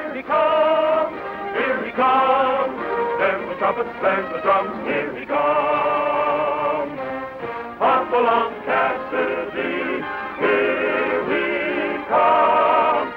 here he comes, here he comes. There's the trumpets, there's the drums, here he comes. Hop along, Cassidy, here he comes.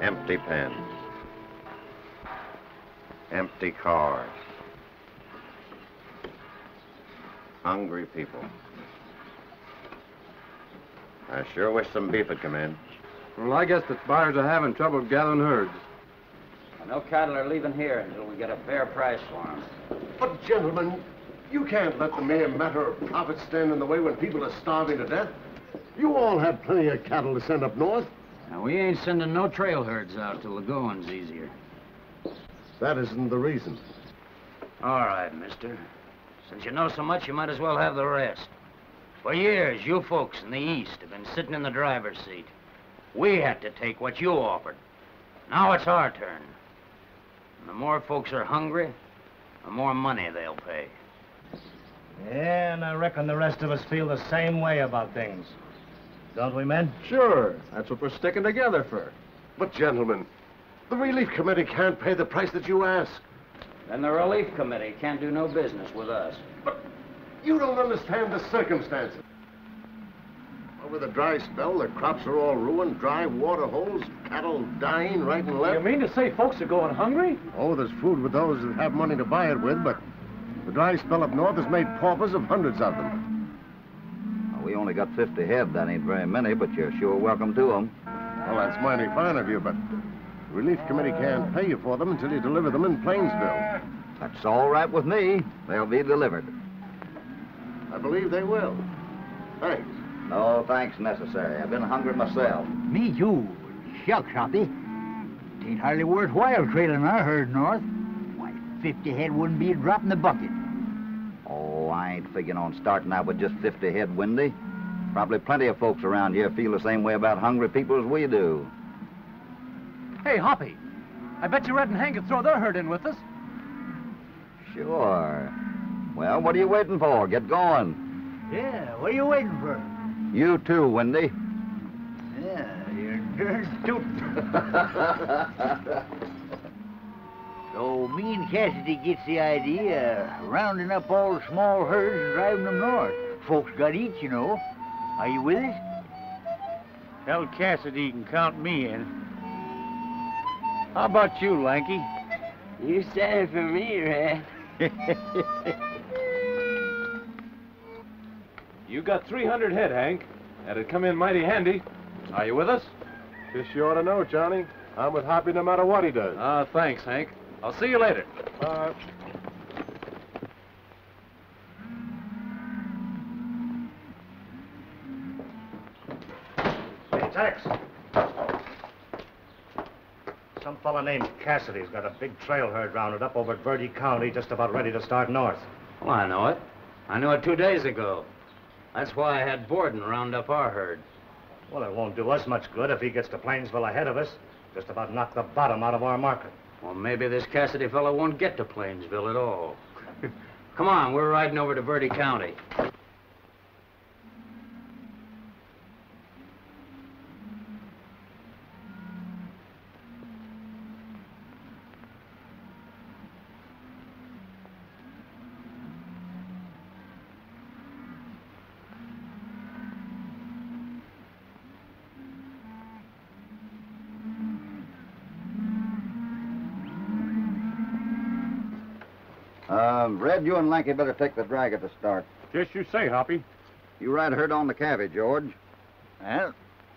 Empty pens. Empty cars. Hungry people. I sure wish some beef had come in. Well, I guess the buyers are having trouble gathering herds. No cattle are leaving here until we get a fair price for them. But, gentlemen, you can't let the mere matter of profit stand in the way when people are starving to death. You all have plenty of cattle to send up north. Now, we ain't sending no trail herds out till the going's easier. That isn't the reason. All right, mister. Since you know so much, you might as well have the rest. For years, you folks in the East have been sitting in the driver's seat. We had to take what you offered. Now it's our turn. And the more folks are hungry, the more money they'll pay. Yeah, and I reckon the rest of us feel the same way about things. Don't we, men? Sure. That's what we're sticking together for. But, gentlemen, the Relief Committee can't pay the price that you ask. Then the Relief Committee can't do no business with us. But you don't understand the circumstances. Over the dry spell, the crops are all ruined, dry water holes, cattle dying right and left. You mean to say folks are going hungry? Oh, there's food with those that have money to buy it with, but the dry spell up north has made paupers of hundreds of them. We only got 50 head. That ain't very many, but you're sure welcome to them. Well, that's mighty fine of you, but the Relief Committee can't pay you for them until you deliver them in Plainsville. That's all right with me. They'll be delivered. I believe they will. Thanks. No thanks necessary. I've been hungry myself. Me too. Shucks, Hoppy. It ain't hardly worthwhile trailing our herd north. Why, 50 head wouldn't be a drop in the bucket. Oh, I ain't figuring on starting out with just 50 head, Windy. Probably plenty of folks around here feel the same way about hungry people as we do. Hey, Hoppy, I bet you Red and Hank could throw their herd in with us. Sure. Well, what are you waiting for? Get going. Yeah, what are you waiting for? You too, Windy. Yeah, you're darn tootin'. So me and Cassidy gets the idea of rounding up all the small herds and driving them north. Folks got eats, you know. Are you with us? Tell Cassidy he can count me in. How about you, Lanky? You stand for me, Red. You got 300 head, Hank. That'd come in mighty handy. Are you with us? This you ought to know, Johnny. I'm with Hoppy no matter what he does. Thanks, Hank. I'll see you later. Hey, Tex. Some fella named Cassidy's got a big trail herd rounded up over at Verde County, just about ready to start north. Well, I know it. I knew it 2 days ago. That's why I had Borden round up our herd. Well, it won't do us much good if he gets to Plainsville ahead of us. Just about knock the bottom out of our market. Well, maybe this Cassidy fellow won't get to Plainsville at all. Come on, we're riding over to Verde County. Red, you and Lanky better take the drag at the start. Just you say, Hoppy. You ride herd on the cavy, George. Well,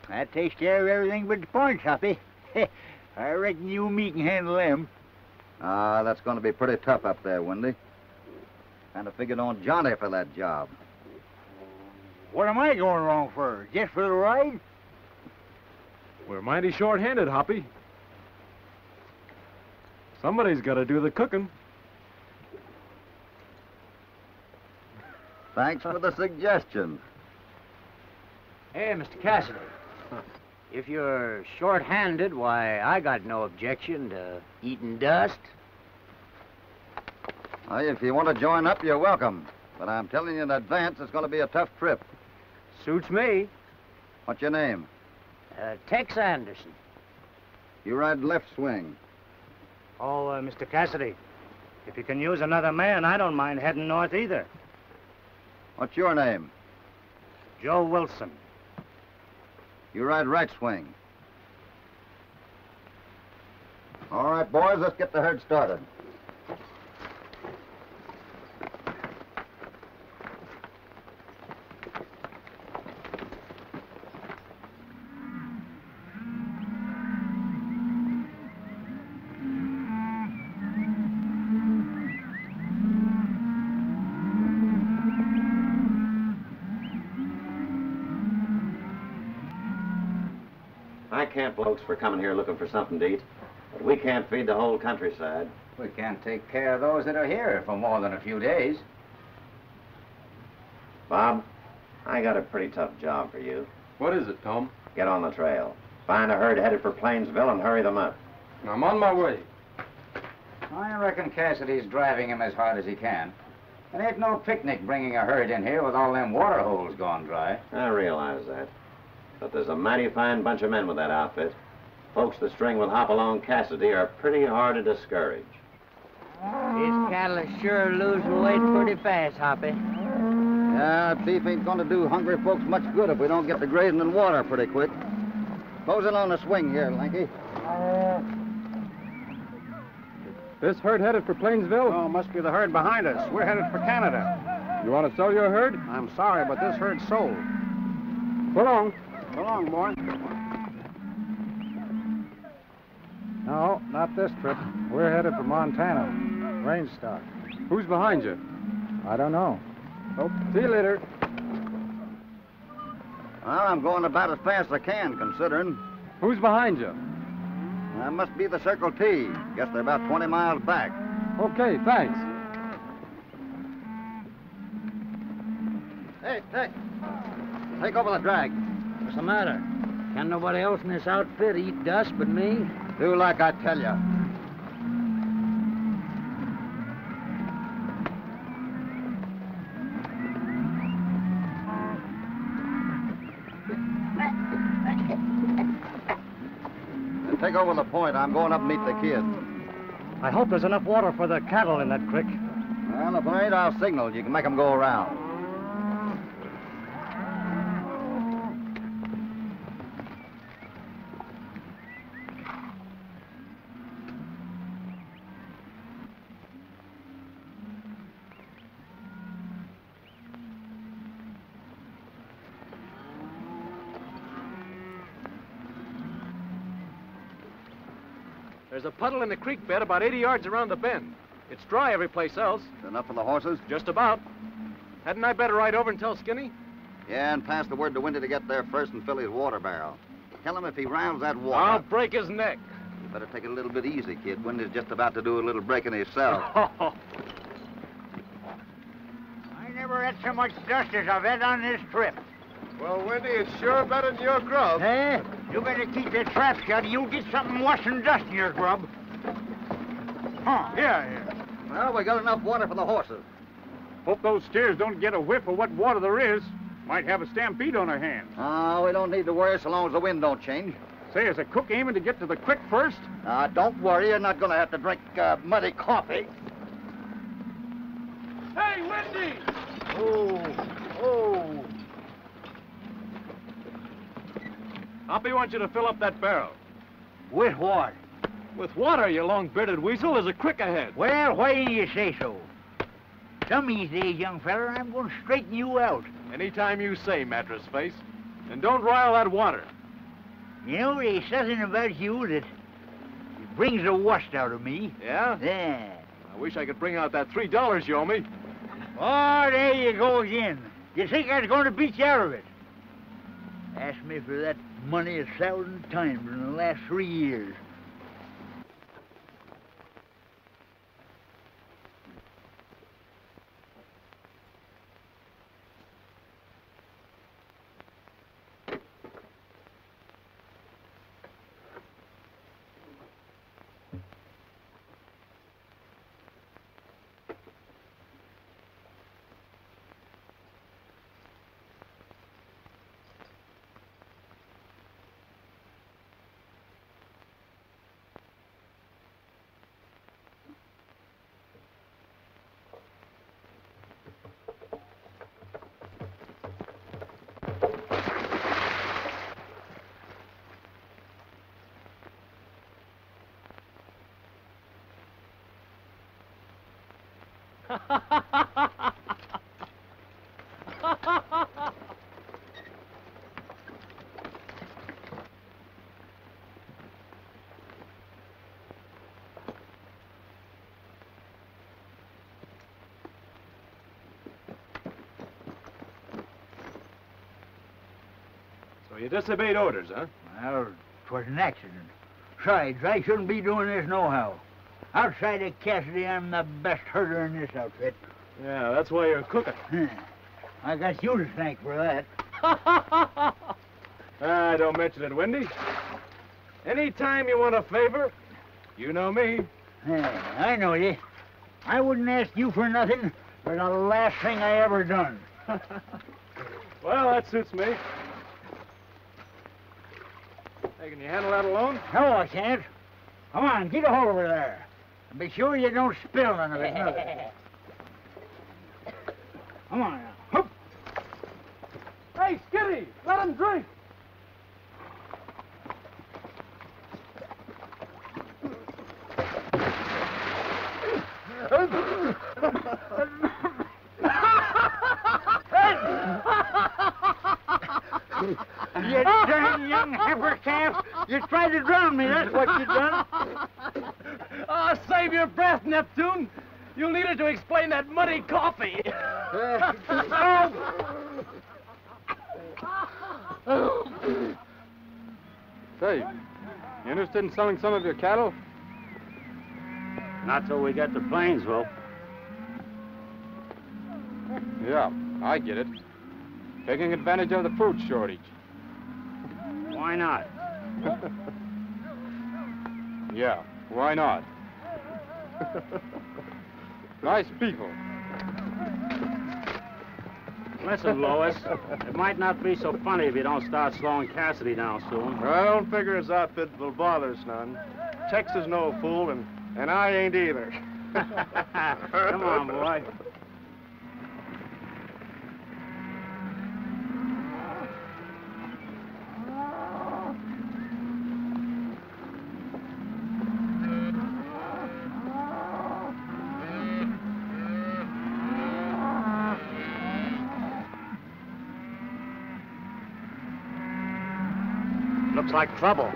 that takes care of everything but the points, Hoppy. I reckon you and me can handle them. That's going to be pretty tough up there, Windy. Kind of figured on Johnny for that job. What am I going wrong for? Just for the ride? We're mighty short-handed, Hoppy. Somebody's got to do the cooking. Thanks for the suggestion. Hey, Mr. Cassidy. If you're short-handed, why, I got no objection to eating dust. Well, if you want to join up, you're welcome. But I'm telling you in advance, it's going to be a tough trip. Suits me. What's your name? Tex Anderson. You ride left swing. Oh, Mr. Cassidy, if you can use another man, I don't mind heading north either. What's your name? Joe Wilson. You ride right swing. All right, boys, let's get the herd started. I can't, folks, for coming here looking for something to eat, but we can't feed the whole countryside. We can't take care of those that are here for more than a few days. Bob, I got a pretty tough job for you. What is it, Tom? Get on the trail. Find a herd headed for Plainsville and hurry them up. I'm on my way. I reckon Cassidy's driving him as hard as he can. It ain't no picnic bringing a herd in here with all them water holes gone dry. I realize that. But there's a mighty fine bunch of men with that outfit. Folks that string with Hopalong Cassidy are pretty hard to discourage. This cattle is sure losing weight pretty fast, Hoppy. Yeah, beef ain't gonna do hungry folks much good if we don't get to grazing in water pretty quick. Close in on the swing here, Lanky. This herd headed for Plainsville? Oh, must be the herd behind us. We're headed for Canada. You want to sell your herd? I'm sorry, but this herd's sold. So long. So long, boy. No, not this trip. We're headed for Montana. Range stock. Who's behind you? I don't know. Oh, see you later. Well, I'm going about as fast as I can, considering. Who's behind you? That must be the Circle T. Guess they're about 20 miles back. Okay, thanks. Hey, take over the drag. What's the matter? Can nobody else in this outfit eat dust but me? Do like I tell you. Take over the point. I'm going up and meet the kid. I hope there's enough water for the cattle in that creek. Well, if there ain't, I'll signal. You can make them go around. There's a puddle in the creek bed about 80 yards around the bend. It's dry every place else. Enough for the horses? Just about. Hadn't I better ride over and tell Skinny? Yeah, and pass the word to Windy to get there first and fill his water barrel. Tell him if he rounds that water. I'll break his neck. You better take it a little bit easy, kid. Wendy's just about to do a little breaking himself. I never had so much dust as I've had on this trip. Well, Wendy, it's sure better than your grub. Eh? You better keep your trap shut or you'll get something worse than dust in your grub. Huh, here. Well, we got enough water for the horses. Hope those steers don't get a whiff of what water there is. Might have a stampede on our hands. Oh, we don't need to worry so long as the wind don't change. Say, is the cook aiming to get to the creek first? Don't worry, you're not going to have to drink muddy coffee. Hey, Wendy! Oh. Hoppy wants you to fill up that barrel. With what? With water, you long-bearded weasel. There's a creek ahead. Well, why do you say so? Some of these days, young feller, I'm going to straighten you out. Anytime you say, mattress face. And don't rile that water. You know, there's something about you that brings the worst out of me. Yeah? Yeah. I wish I could bring out that $3 you owe me. Oh, there you go again. You think I was going to beat you out of it? Asked me for that money 1,000 times in the last 3 years. So you disobeyed orders, huh? Well, 'twas an accident. Besides, I shouldn't be doing this nohow. Outside of Cassidy, I'm the best herder in this outfit. Yeah, that's why you're cooking. I got you to thank for that. Don't mention it, Wendy. Anytime you want a favor, you know me. I know you. I wouldn't ask you for nothing for the last thing I ever done. Well, that suits me. Hey, can you handle that alone? No, I can't. Come on, get a hold over there. And be sure you don't spill none of it, neither. Come on now. Hup. Hey, Skitty, let him drink. You darn young heifer calf! You tried to drown me, that's what you done. Oh, save your breath, Neptune. You'll need it to explain that muddy coffee. Say, you interested in selling some of your cattle? Not till we get to Plainsville. Yeah, I get it. Taking advantage of the fruit shortage. Why not? Yeah, why not? Nice people. Listen, Lois, it might not be so funny if you don't start slowing Cassidy down soon. I don't figure his outfit will bother us none. Tex is no fool, and I ain't either. Come on, boy. Looks like trouble.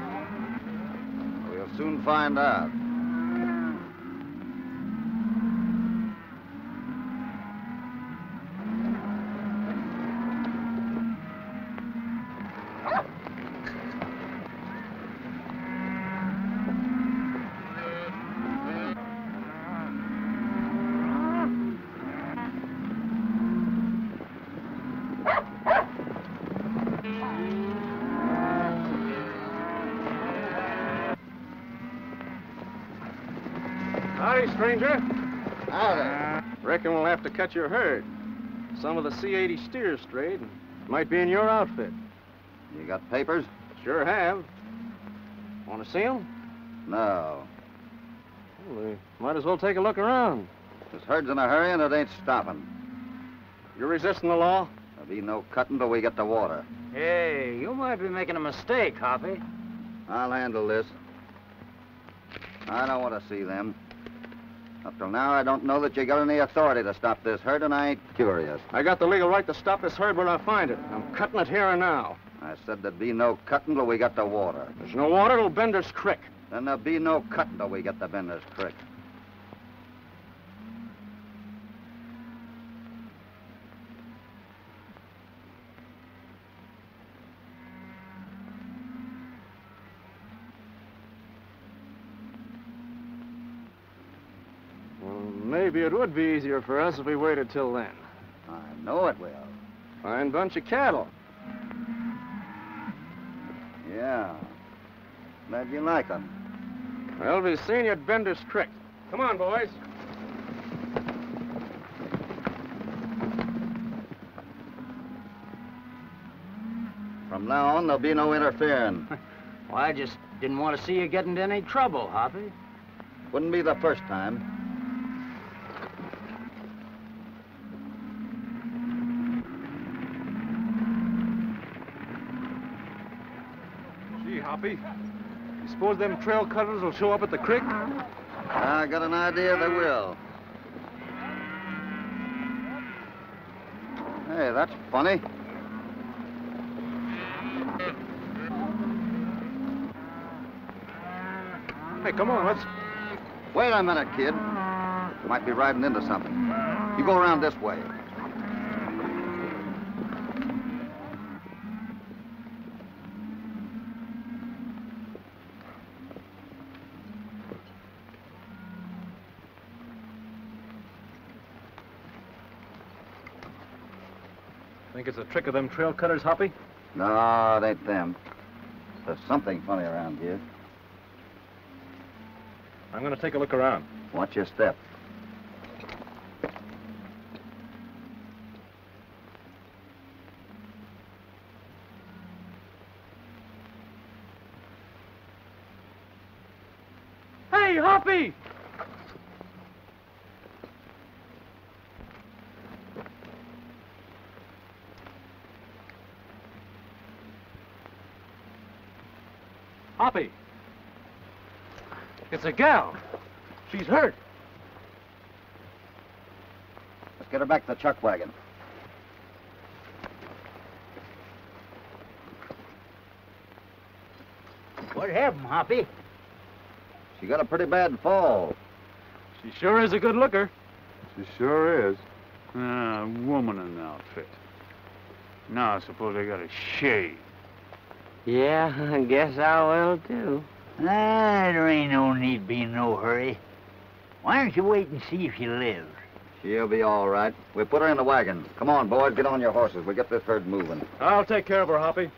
We'll soon find out. Howdy, stranger. Howdy. Reckon we'll have to cut your herd. Some of the C-80 steers strayed. And might be in your outfit. You got papers? Sure have. Want to see them? No. Well, we might as well take a look around. This herd's in a hurry and it ain't stopping. You're resisting the law? There'll be no cutting till we get the water. Hey, you might be making a mistake, Hoppy. I'll handle this. I don't want to see them. Up till now, I don't know that you got any authority to stop this herd, and I ain't curious. I got the legal right to stop this herd when I find it. I'm cutting it here and now. I said there'd be no cutting till we got the water. There's no water till Bender's Creek. Then there'll be no cutting till we get the Bender's Creek. Maybe it would be easier for us if we waited till then. I know it will. Fine bunch of cattle. Yeah. Glad you like them. Well, we'll be seeing you at Bender's Creek. Come on, boys. From now on, there'll be no interfering. Well, I just didn't want to see you get into any trouble, Hoppy. Wouldn't be the first time. Hoppy. You suppose them trail cutters will show up at the creek? I got an idea they will. Hey, that's funny. Hey, come on, let's... Wait a minute, kid. Might be riding into something. You go around this way. Think it's a trick of them trail cutters, Hoppy? No, it ain't them. There's something funny around here. I'm going to take a look around. Watch your step. Hey, Hoppy! Hoppy. It's a gal. She's hurt. Let's get her back to the chuck wagon. What happened, Hoppy? She got a pretty bad fall. She sure is a good looker. She sure is. Woman in the outfit. Now I suppose I got to shave. Yeah, I guess I will, too. There ain't no need be in no hurry. Why don't you wait and see if she lives? She'll be all right. We'll put her in the wagon. Come on, boys, get on your horses. We'll get this herd moving. I'll take care of her, Hoppy.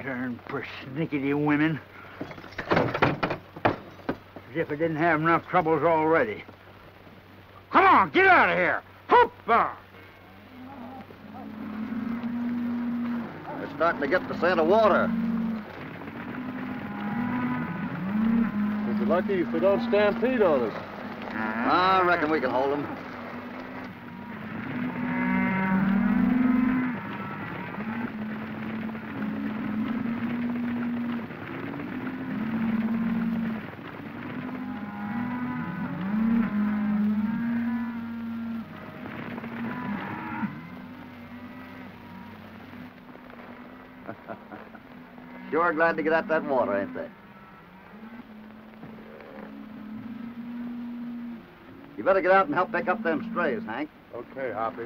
Darn persnickety women. As if I didn't have enough troubles already. Come on, get out of here! Hoopah! We're starting to get the scent of water. We'll be lucky if we don't stampede on us. I reckon we can hold them. Sure glad to get out that water, ain't they? You better get out and help pick up them strays, Hank. Okay, Hoppy.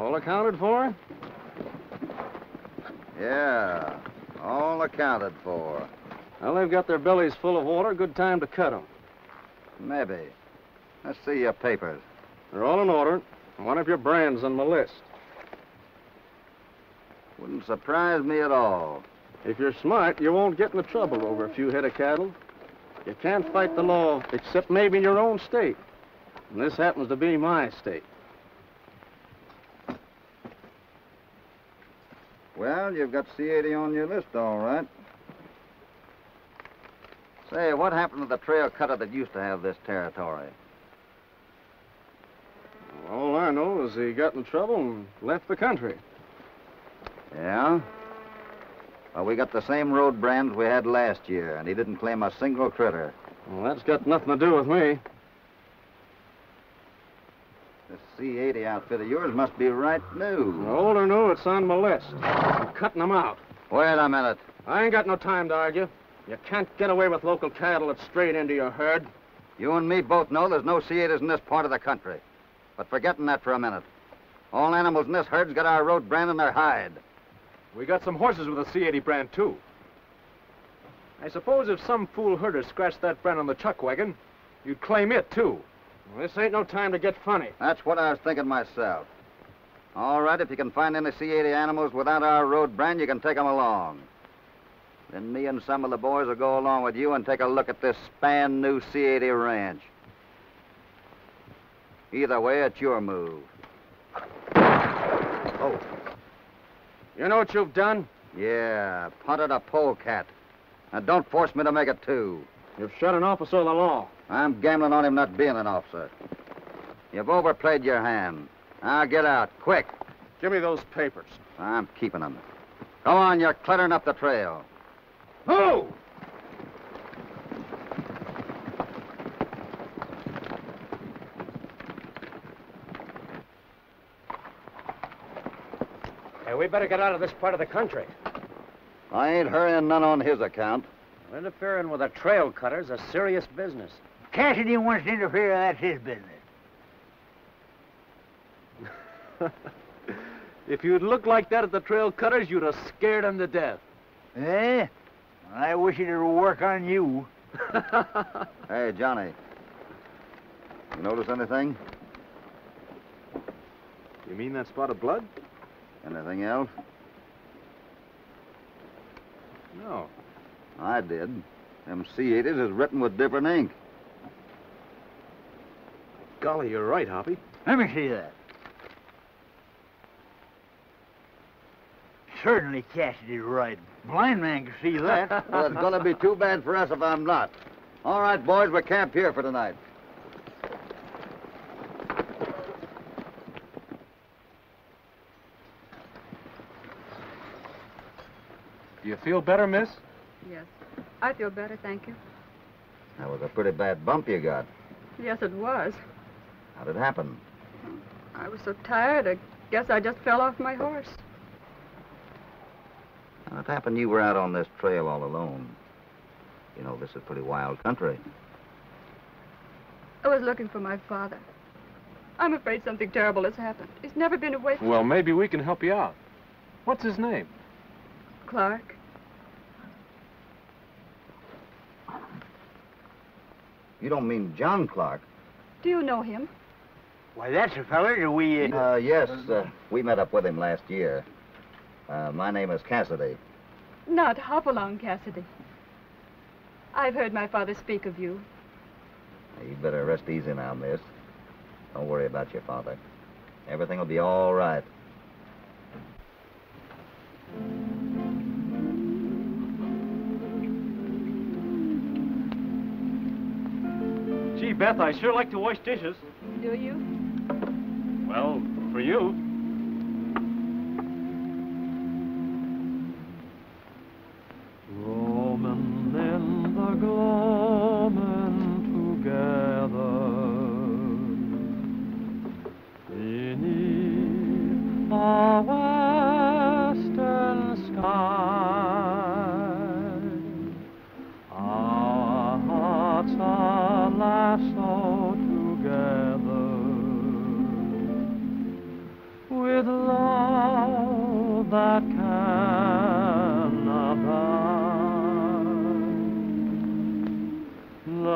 All accounted for? Yeah, all accounted for. Well, they've got their bellies full of water. Good time to cut them. Maybe. Let's see your papers. They're all in order. One of your brands on my list. Wouldn't surprise me at all. If you're smart, you won't get into trouble over a few head of cattle. You can't fight the law except maybe in your own state. And this happens to be my state. Well, you've got C-80 on your list, all right. Say, what happened to the trail cutter that used to have this territory? All I know is he got in trouble and left the country. Yeah? Well, we got the same road brands we had last year, and he didn't claim a single critter. Well, that's got nothing to do with me. This C-80 outfit of yours must be right new. Old or new, it's on my list. I'm cutting them out. Wait a minute. I ain't got no time to argue. You can't get away with local cattle that's strayed into your herd. You and me both know there's no C-80s in this part of the country. But forgetting that for a minute. All animals in this herd's got our road brand in their hide. We got some horses with a C-80 brand, too. I suppose if some fool herder scratched that brand on the chuck wagon, you'd claim it, too. Well, this ain't no time to get funny. That's what I was thinking myself. All right, if you can find any C-80 animals without our road brand, you can take them along. Then me and some of the boys will go along with you and take a look at this span new C-80 ranch. Either way, it's your move. Oh. You know what you've done? Yeah, punted a polecat. Now, don't force me to make it two. You've shot an officer of the law. I'm gambling on him not being an officer. You've overplayed your hand. Now, get out, quick. Give me those papers. I'm keeping them. Come on, you're cluttering up the trail. Move! Hey, we better get out of this part of the country. I ain't hurrying none on his account. Interfering with a trail cutter's a serious business. Cassidy wants to interfere, that's his business. If you'd looked like that at the trail cutters, you'd have scared them to death. Eh? I wish it'd work on you. Hey, Johnny. You notice anything? You mean that spot of blood? Anything else? No. I did. Them C-80s is written with different ink. Golly, you're right, Hoppy. Let me see that. Certainly Cassidy's right. Blind man can see that. Well, it's gonna be too bad for us if I'm not. All right, boys, we're camped here for tonight. Do you feel better, miss? Yes. I feel better, thank you. That was a pretty bad bump you got. Yes, it was. How'd it happen? I was so tired, I guess I just fell off my horse. How it happened you were out on this trail all alone? You know, this is pretty wild country. I was looking for my father. I'm afraid something terrible has happened. He's never been away from... Well, maybe we can help you out. What's his name? Clark. You don't mean John Clark? Do you know him? Why, that's the feller that we... Yes, we met up with him last year. My name is Cassidy. Not Hopalong Cassidy. I've heard my father speak of you. You better rest easy now, miss. Don't worry about your father. Everything will be all right. Gee, Beth, I sure like to wash dishes. Do you? Well, for you. Roaming in the gloaming together beneath a western sky, our hearts are lashed together with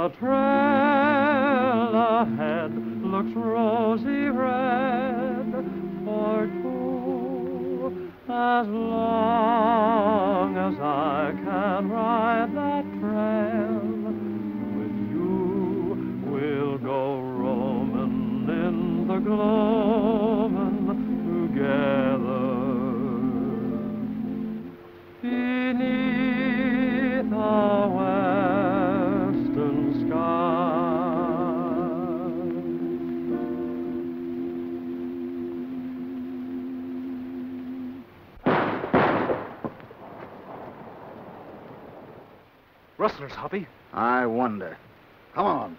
The trail ahead looks rosy red for two. As long as I can ride that trail with you, we'll go roaming in the gloaming together. Beneath a western sky. Rustlers, Hoppy. I wonder. Come on.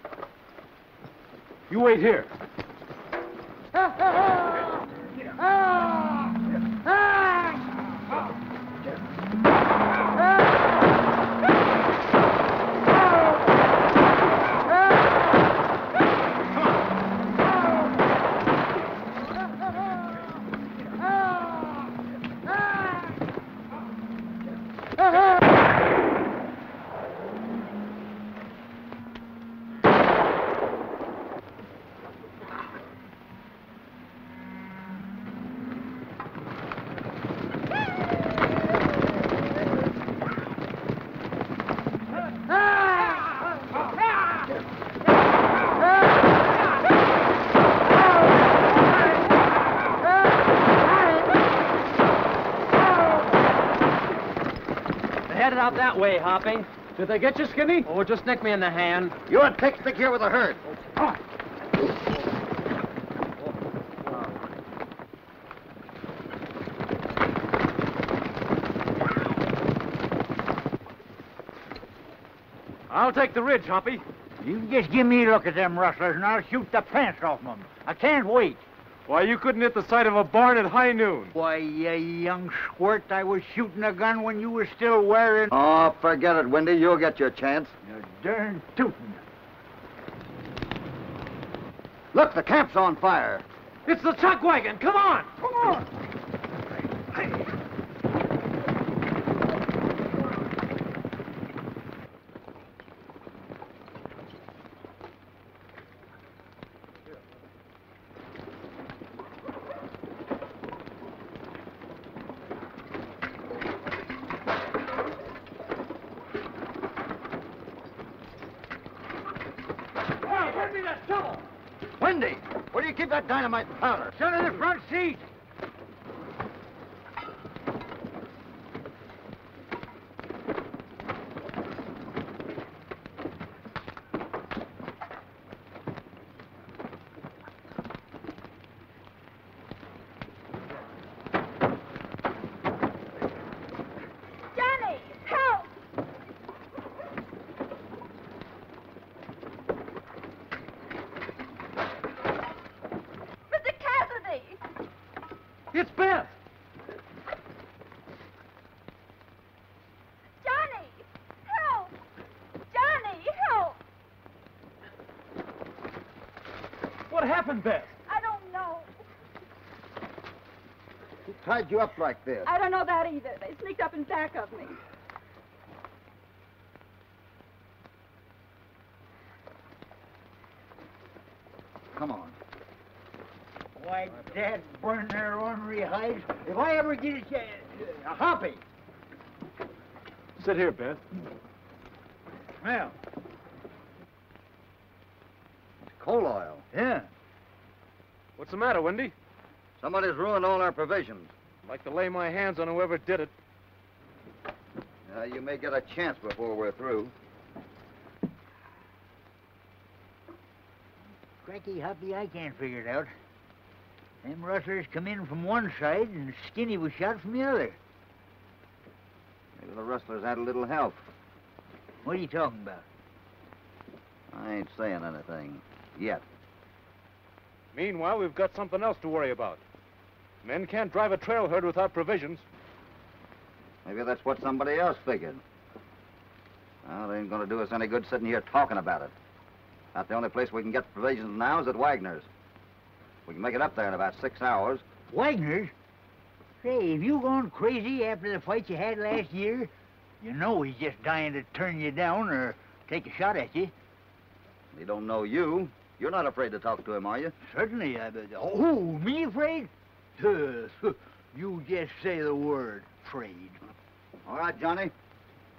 You wait here. Headed out that way, Hoppy. Did they get you, Skinny? Oh, just nick me in the hand. You're a tick stick here with the herd. I'll take the ridge, Hoppy. You just give me a look at them rustlers and I'll shoot the pants off them. I can't wait. Why, you couldn't hit the side of a barn at high noon. Why, you young squirt, I was shooting a gun when you were still wearing... Oh, forget it, Windy. You'll get your chance. You're darn tootin'. Look, the camp's on fire. It's the chuck wagon. Come on. Come on. Windy, where do you keep that dynamite powder? Sit in the front seat. Johnny, help! Mr. Cassidy! It's Beth. Johnny! Help! Johnny, help! What happened, Beth? I don't know. Who tied you up like this? I don't know that either. They sneaked up in back of me. Come on. Why, Dad, burn their ornery hides. If I ever get a Hoppy. Sit here, Beth. Well, It's coal oil. yeah. What's the matter, Wendy? Somebody's ruined all our provisions. I'd like to lay my hands on whoever did it. You may get a chance before we're through. Cracky, Hoppy, I can't figure it out. Them rustlers come in from one side and Skinny was shot from the other. Maybe the rustlers had a little help. What are you talking about? I ain't saying anything. Yet. Meanwhile, we've got something else to worry about. Men can't drive a trail herd without provisions. Maybe that's what somebody else figured. Well, it ain't gonna do us any good sitting here talking about it. About the only place we can get provisions now is at Wagner's. We can make it up there in about 6 hours. Wagner's? Say, have you gone crazy after the fight you had last year? You know he's just dying to turn you down or take a shot at you. He don't know you. You're not afraid to talk to him, are you? Certainly. Oh, me afraid? You just say the word, afraid. All right, Johnny.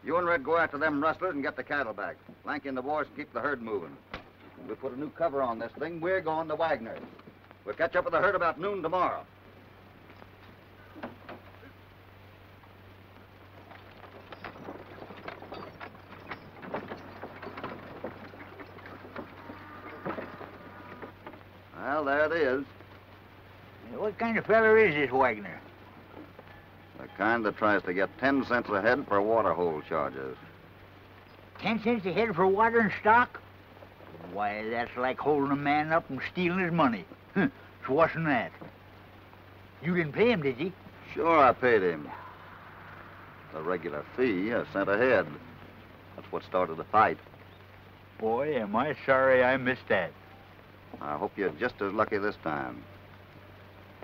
You and Red go after them rustlers and get the cattle back. Lanky and the boys keep the herd moving. We'll put a new cover on this thing. We're going to Wagner's. We'll catch up with the herd about noon tomorrow. Well, there it is. What kind of feller is this Wagner? The kind that tries to get 10 cents a head for water hole charges. 10 cents a head for water and stock? Why, that's like holding a man up and stealing his money. It's worse than that. You didn't pay him, did you? Sure, I paid him. The regular fee, a cent a head. That's what started the fight. Boy, am I sorry I missed that. I hope you're just as lucky this time.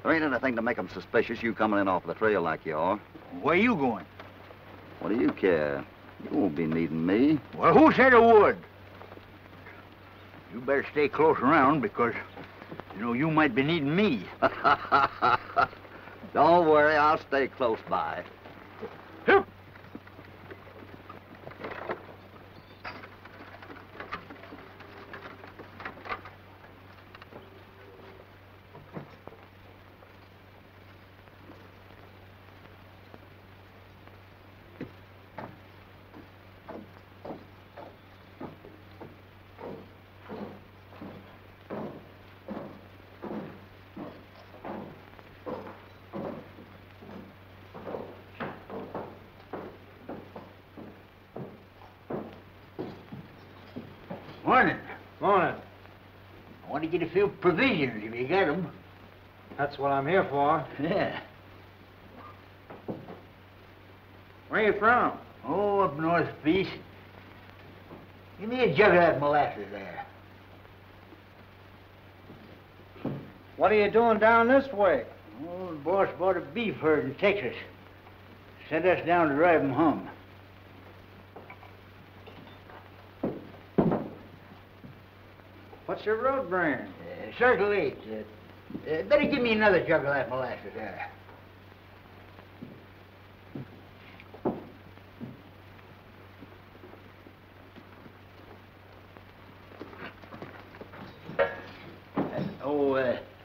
There ain't anything to make them suspicious, you coming in off the trail like you are. Where you going? What do you care? You won't be needing me. Well, who said it would? You better stay close around because, you might be needing me. Don't worry, I'll stay close by. Morning. Morning. I want to get a few provisions if you got them. That's what I'm here for. Yeah. Where you from? Oh, up north piece. Give me a jug of that molasses there. What are you doing down this way? Oh, the boss bought a beef herd in Texas. Sent us down to drive 'em home. What's your road brand? Circle 8. Better give me another jug of that molasses there.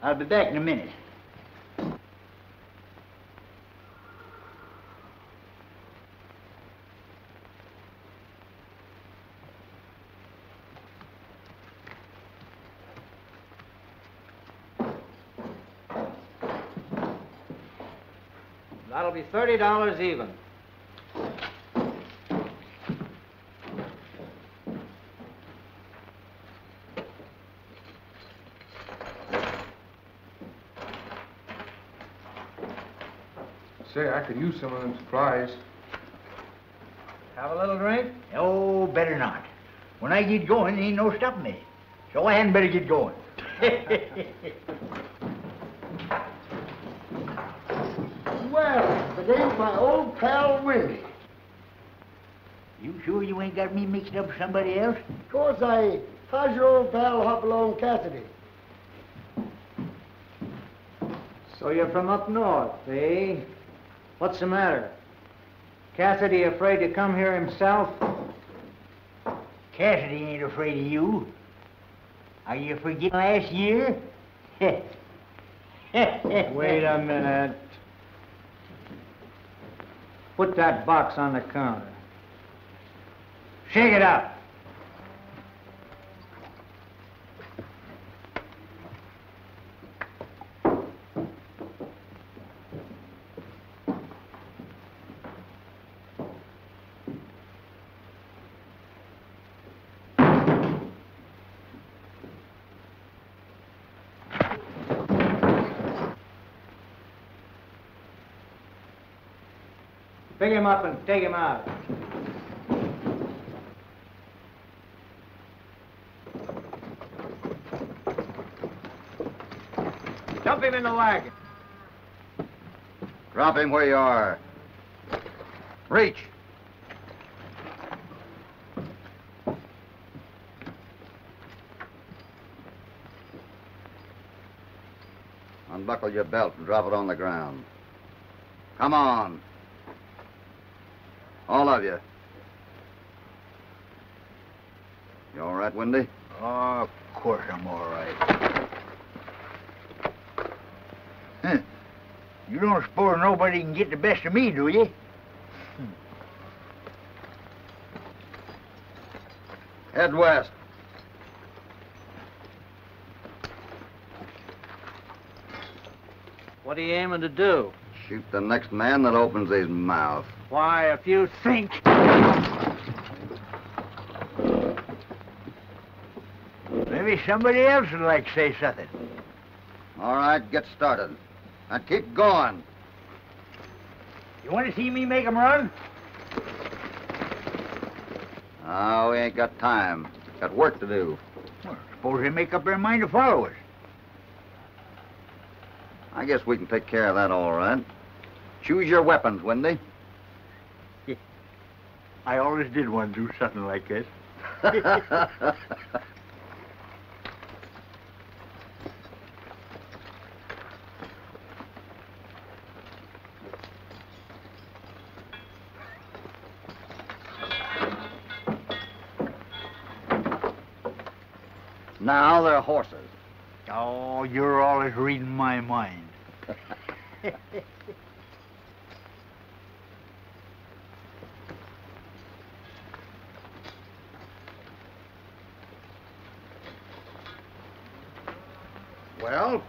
I'll be back in a minute. That'll be $30 even. Say, I could use some of them supplies. Have a little drink? Oh, better not. When I get going, ain't no stopping me. So I hadn't better get going. Well, but ain't my old pal Windy. You sure you ain't got me mixed up with somebody else? Of course I ain't. How's your old pal Hopalong Cassidy? So you're from up north, eh? What's the matter? Cassidy afraid to come here himself? Cassidy ain't afraid of you. Are you forgetting last year? Wait a minute. Put that box on the counter. Shake it up. Pick him up and take him out. Dump him in the wagon. Drop him where you are. Reach. Unbuckle your belt and drop it on the ground. Come on. All of you. You all right, Wendy? Oh, of course I'm all right. Huh. You don't suppose nobody can get the best of me, do you? Head west. What are you aiming to do? Shoot the next man that opens his mouth. Why, if you think... Maybe somebody else would like to say something. All right, get started. Now keep going. You want to see me make 'em run? Oh, we ain't got time. Got work to do. Well, suppose they make up their mind to follow us. I guess we can take care of that all right. Choose your weapons, Wendy. I always did want to do something like this. Now they're horses. Oh, you're always reading my mind. Well?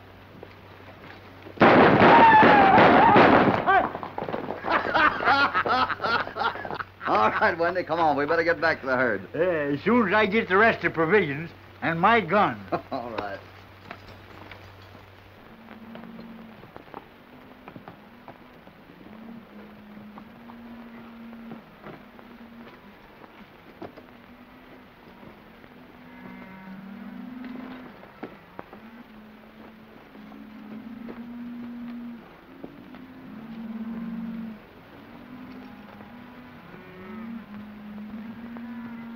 All right, Wendy, come on. We better get back to the herd. As soon as I get the rest of provisions and my gun. All right.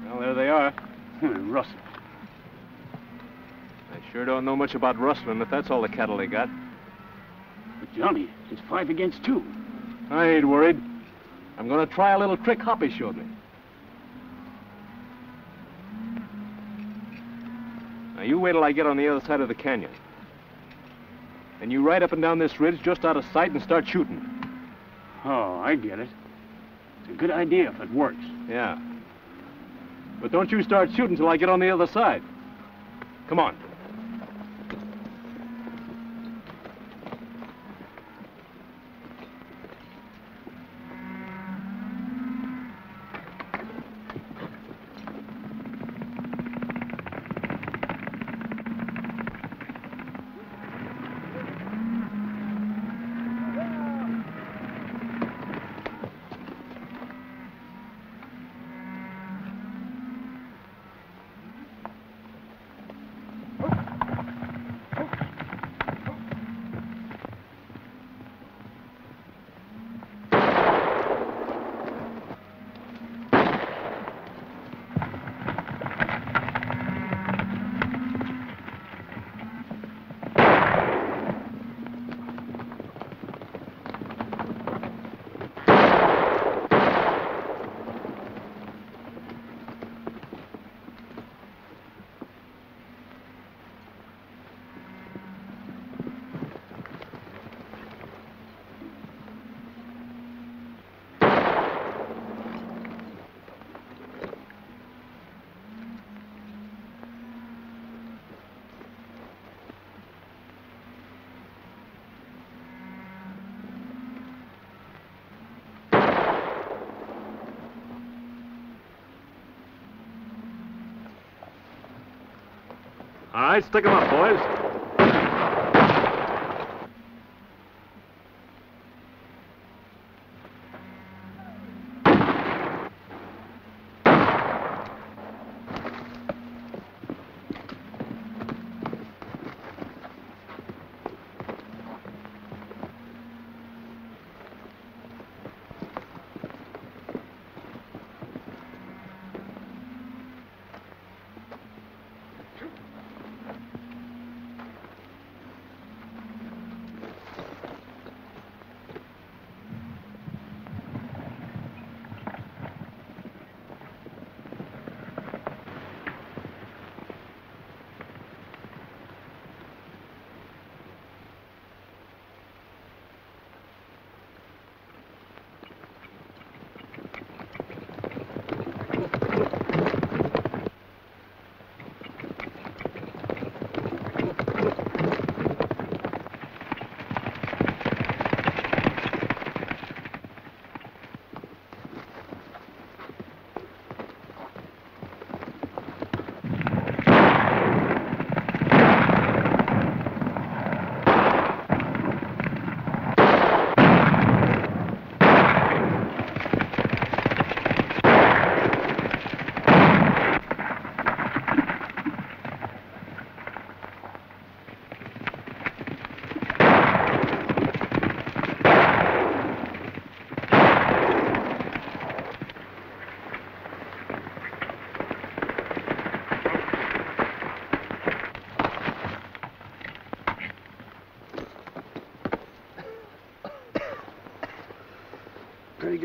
Well, there they are. Rustle. I sure don't know much about rustling if that's all the cattle they got. But Johnny, it's 5 against 2. I ain't worried. I'm gonna try a little trick Hoppy showed me. Now, you wait till I get on the other side of the canyon. And you ride up and down this ridge just out of sight and start shooting. Oh, I get it. It's a good idea if it works. Yeah. But don't you start shooting till I get on the other side. Come on. All right, stick 'em up, boys.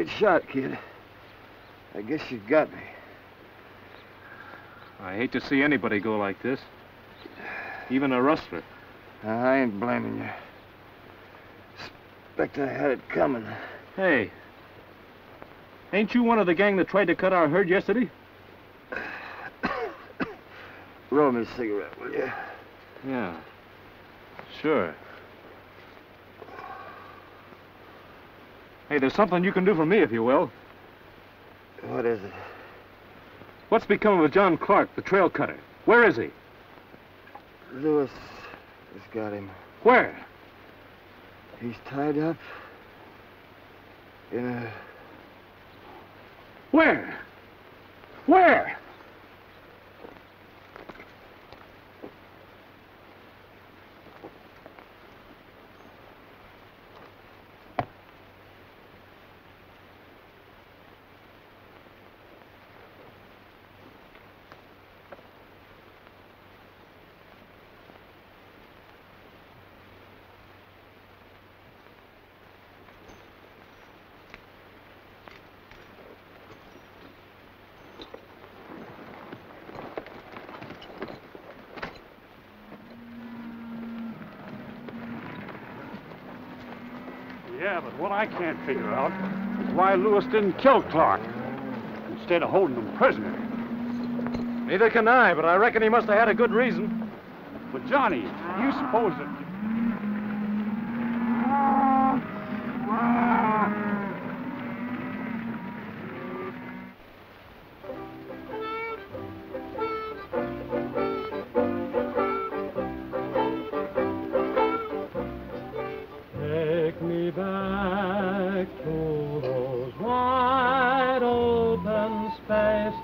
good shot, kid. I guess you got me. I hate to see anybody go like this. Even a rustler. I ain't blaming you. Expect I had it coming. Hey. Ain't you one of the gang that tried to cut our herd yesterday? Roll me a cigarette, will you? Yeah. Sure. Hey, there's something you can do for me, if you will. What is it? What's become of John Clark, the trail cutter? Where is he? Lewis has got him. Where? He's tied up in a... Where? Where? Yeah, but what I can't figure out is why Lewis didn't kill Clark instead of holding him prisoner. Neither can I, but I reckon he must have had a good reason. But Johnny, you suppose that... Take me back to those wide open spaces.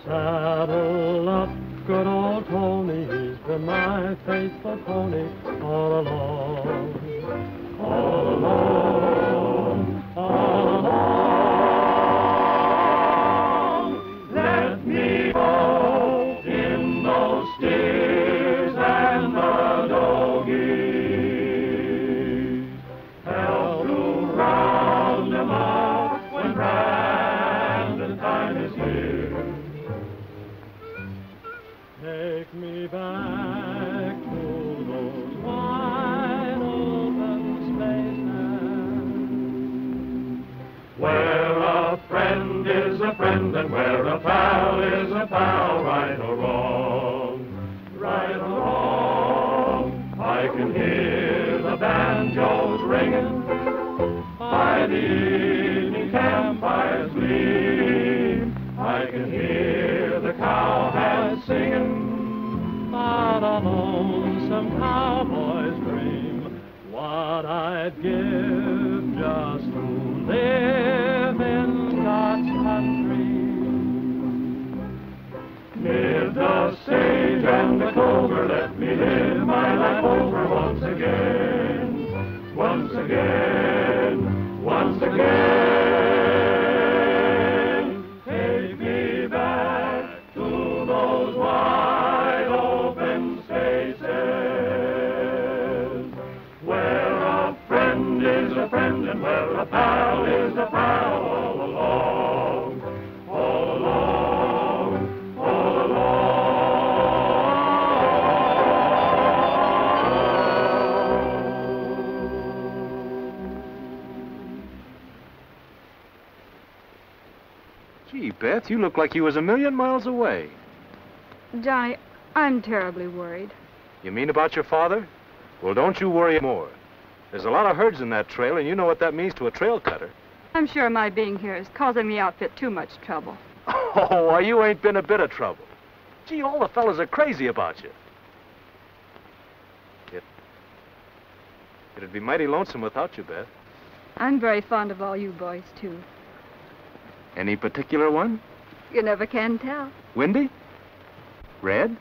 Saddle up, good old Tony, he's been my faithful pony all along. All along, all along. Let me go in those steers and the doggies. Help to round them up when branding time is here. Take me back to those wide open spaces, where a friend is a friend and where a pal is a pal, right or wrong, right or wrong. I can hear the banjos ringing by the evening campfire's gleam. I can hear the cowhands singing about a lonesome cowboy's dream. What I'd give just to live in God's country. Live the sage and the clover, let me live my life over once again, once again, once again. Take me back to those wide open spaces, where a friend is a friend and where a pal is a pal, all along, all along, all along. Gee, Beth, you look like you was a million miles away. Johnny, I'm terribly worried. You mean about your father? Well, don't you worry more. There's a lot of herds in that trail, and you know what that means to a trail cutter. I'm sure my being here is causing the outfit too much trouble. Oh, why, you ain't been a bit of trouble. Gee, all the fellas are crazy about you. It'd be mighty lonesome without you, Beth. I'm very fond of all you boys, too. Any particular one? You never can tell. Windy? Red?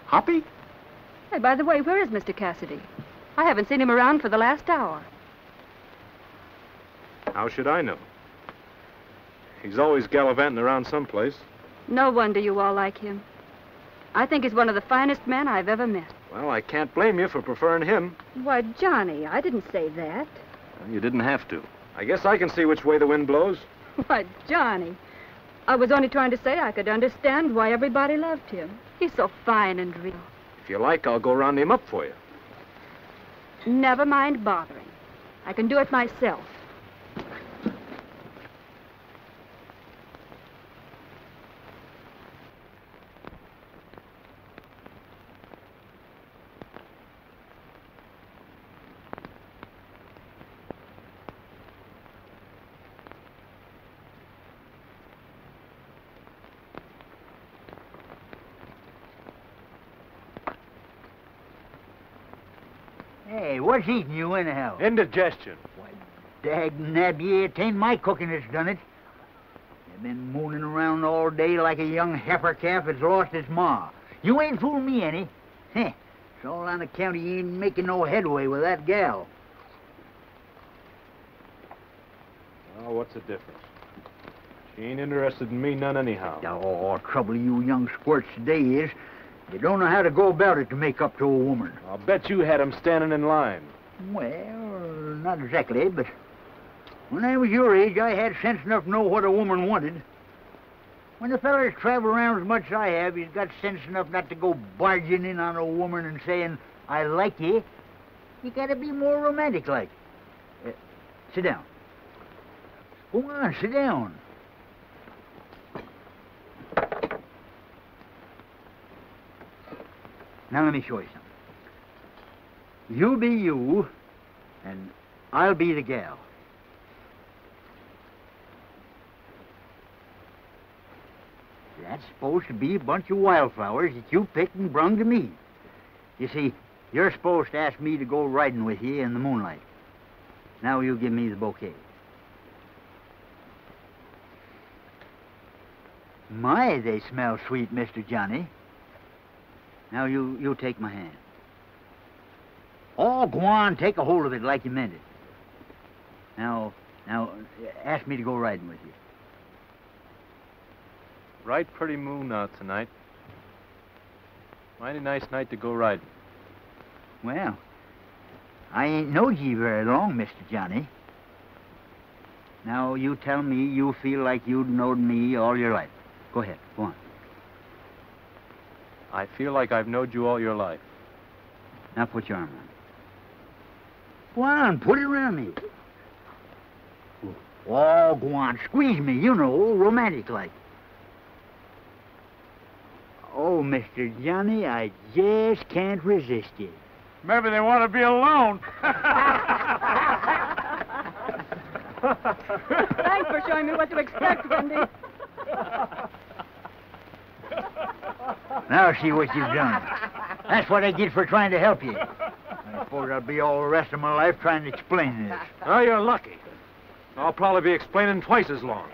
Hoppy? Hey, by the way, where is Mr. Cassidy? I haven't seen him around for the last hour. How should I know? He's always gallivanting around someplace. No wonder you all like him. I think he's one of the finest men I've ever met. Well, I can't blame you for preferring him. Why, Johnny, I didn't say that. You didn't have to. I guess I can see which way the wind blows. Why, Johnny, I was only trying to say I could understand why everybody loved him. He's so fine and real. If you like, I'll go round him up for you. Never mind bothering. I can do it myself. Hey, what's eating you anyhow? Indigestion. Dag-nab ye, it ain't my cooking that's done it. You've been mooning around all day like a young heifer calf that's lost its ma. You ain't fooling me any. Heh, it's all on account of you ain't making no headway with that gal. Oh, what's the difference? She ain't interested in me none anyhow. Oh, trouble you young squirts today is you don't know how to go about it to make up to a woman. I'll bet you had him standing in line. Well, not exactly, but when I was your age, I had sense enough to know what a woman wanted. When the fellas travel around as much as I have, he's got sense enough not to go barging in on a woman and saying, I like you. You gotta be more romantic-like. Sit down. Go on, sit down. Now let me show you something. You be you, and I'll be the gal. That's supposed to be a bunch of wildflowers that you picked and brung to me. You see, you're supposed to ask me to go riding with you in the moonlight. Now you give me the bouquet. My, they smell sweet, Mr. Johnny. Now you take my hand. Oh, go on, take a hold of it like you meant it. Now, ask me to go riding with you. Right pretty moon out tonight. Mighty nice night to go riding. Well, I ain't knowed ye very long, Mr. Johnny. Now, you tell me you feel like you'd knowed me all your life. Go ahead, go on. I feel like I've knowed you all your life. Now put your arm around. Go on, put it around me. Oh, go on, squeeze me, you know, romantic-like. Oh, Mr. Johnny, I just can't resist you. Maybe they want to be alone. Thanks for showing me what to expect, Wendy. Now see what you've done. That's what I get for trying to help you. I suppose I'll be all the rest of my life trying to explain this. Oh, you're lucky. I'll probably be explaining twice as long.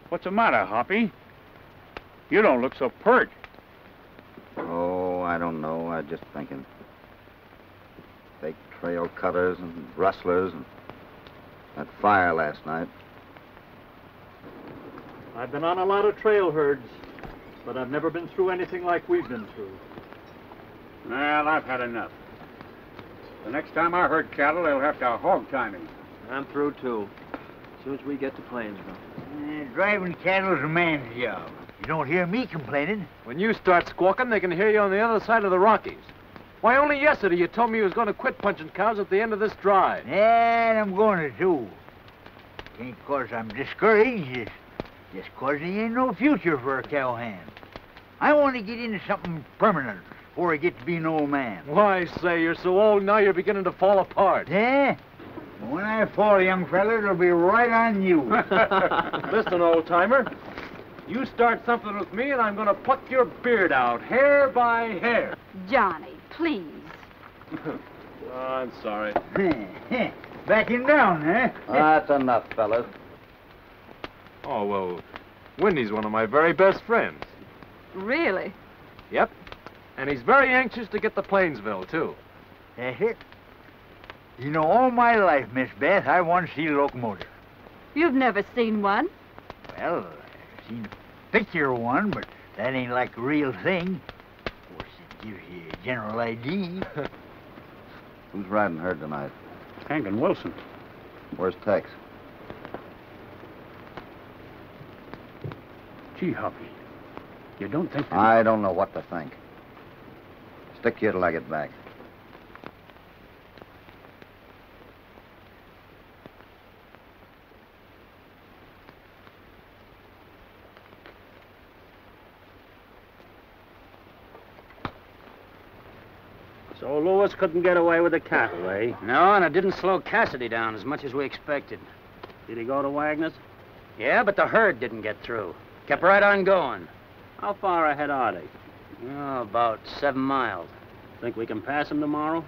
What's the matter, Hoppy? You don't look so pert. Oh, I don't know. I'm just thinking. Fake trail cutters and rustlers and that fire last night. I've been on a lot of trail herds, but I've never been through anything like we've been through. Well, I've had enough. The next time I herd cattle, they'll have to hog tie me. I'm through, too. As soon as we get to Plainsville. Driving cattle's a man's job. You don't hear me complaining. When you start squawking, they can hear you on the other side of the Rockies. Why, only yesterday you told me you was going to quit punching cows at the end of this drive. And I'm going to, too. Ain't 'cause I'm discouraged. It's just 'cause there ain't no future for a cowhand. I want to get into something permanent before I get to be an old man. Why, say, you're so old now you're beginning to fall apart. Yeah? When I fall, young fella, it'll be right on you. Listen, old-timer. You start something with me and I'm going to pluck your beard out, hair by hair. Johnny, please. Oh, I'm sorry. Backing down, eh? That's enough, fellas. Oh, well, Wendy's one of my very best friends. Really? Yep. And he's very anxious to get to Plainsville, too. That's it. You know, all my life, Miss Beth, I want to see a locomotive. You've never seen one. Well, I've seen a picture of one, but that ain't like a real thing. Of course, it gives you a general idea. Who's riding herd tonight? Hank and Wilson. Where's Tex? Gee, Hoppy, you don't think... I don't know what to think. Stick here till I get back. So Lewis couldn't get away with the cattle, eh? No, and it didn't slow Cassidy down as much as we expected. Did he go to Wagner's? Yeah, but the herd didn't get through. Kept right on going. How far ahead are they? Oh, about 7 miles. Think we can pass them tomorrow?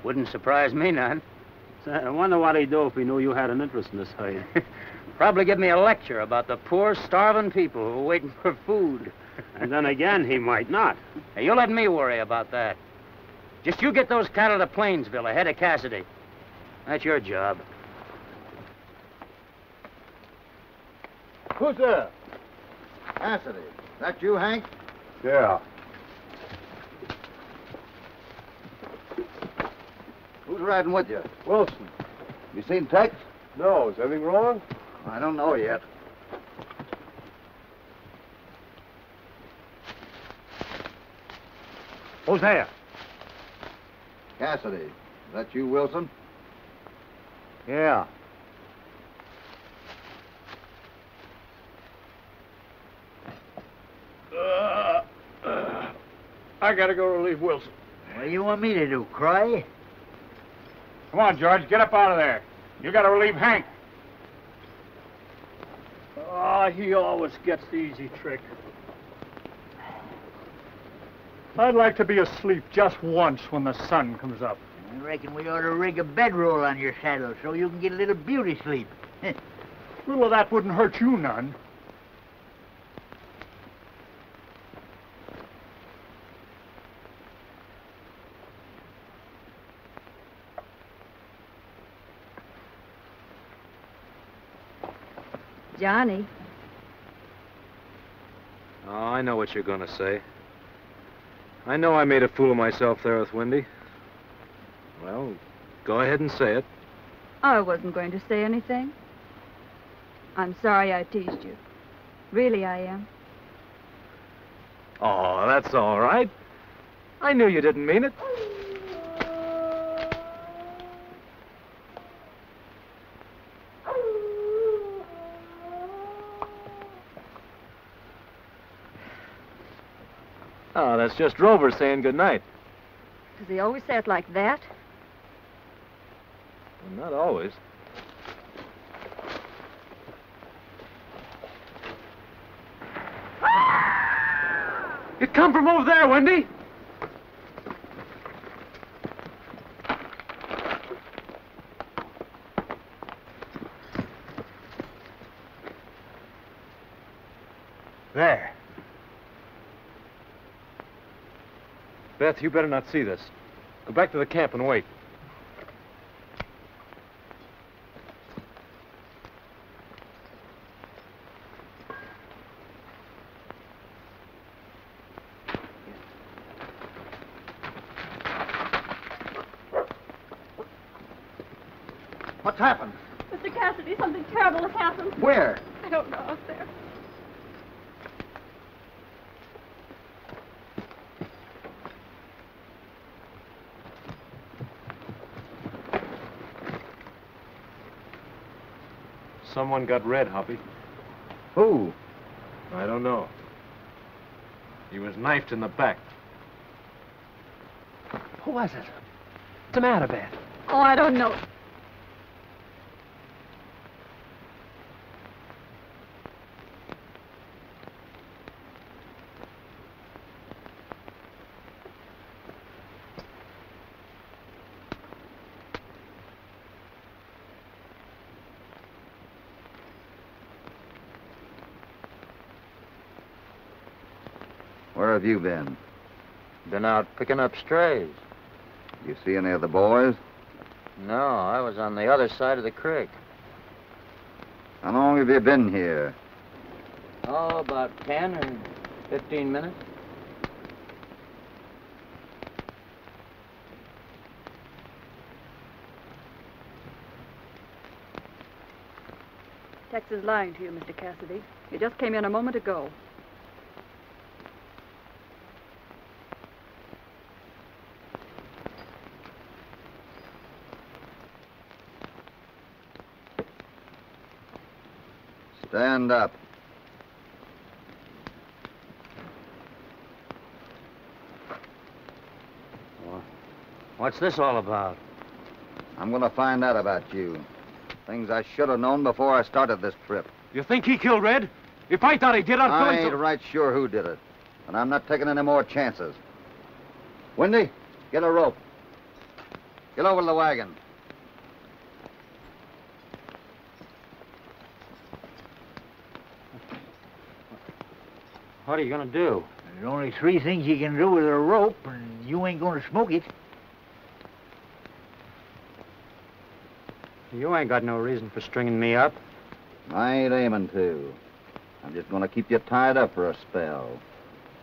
Wouldn't surprise me none. I wonder what he'd do if he knew you had an interest in this herd. Probably give me a lecture about the poor, starving people who are waiting for food. And then again, he might not. Hey, you let me worry about that. Just you get those cattle to Plainsville ahead of Cassidy. That's your job. Who's there? Cassidy. That you, Hank? Yeah. Who's riding with you? Wilson. You seen Tex? No, is anything wrong? I don't know yet. Who's there? Cassidy. Is that you, Wilson? Yeah. I gotta go relieve Wilson. What do you want me to do, cry? Come on, George, get up out of there. You gotta relieve Hank. Ah, he always gets the easy trick. I'd like to be asleep just once when the sun comes up. I reckon we ought to rig a bedroll on your saddle so you can get a little beauty sleep. Little of that wouldn't hurt you none. Johnny. Oh, I know what you're going to say. I know I made a fool of myself there with Wendy. Well, go ahead and say it. I wasn't going to say anything. I'm sorry I teased you. Really, I am. Oh, that's all right. I knew you didn't mean it. Oh, that's just Rover saying goodnight. Does he always say it like that? Well, not always. You come from over there, Wendy. There. Beth, you better not see this. Go back to the camp and wait. What's happened? Mr. Cassidy, something terrible has happened. Where? I don't know, out there. Someone got red, Hoppy. Who? I don't know. He was knifed in the back. Who was it? What's the matter, Beth? Oh, I don't know. Where have you been? Been out picking up strays. You see any of the boys? No, I was on the other side of the creek. How long have you been here? Oh, about 10 or 15 minutes. Tex is lying to you, Mr. Cassidy. He just came in a moment ago. Stand up. What's this all about? I'm going to find out about you. Things I should have known before I started this trip. You think he killed Red? If I thought he did, I'd kill I him. ain't right sure who did it. And I'm not taking any more chances. Wendy, get a rope. Get over to the wagon. What are you going to do? There's only 3 things you can do with a rope, and you ain't going to smoke it. You ain't got no reason for stringing me up. I ain't aiming to. I'm just going to keep you tied up for a spell.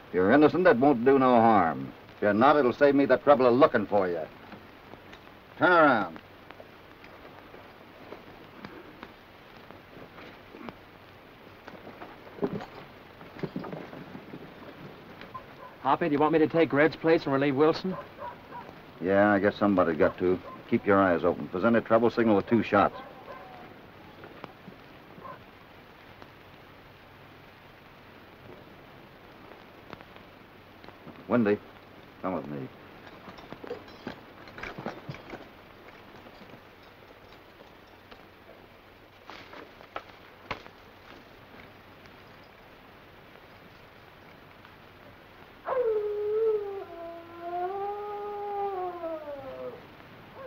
If you're innocent, it won't do no harm. If you're not, it'll save me the trouble of looking for you. Turn around. Hoppy, do you want me to take Red's place and relieve Wilson? Yeah, I guess somebody got to. Keep your eyes open. If there's any trouble, signal with 2 shots. Wendy, come with me.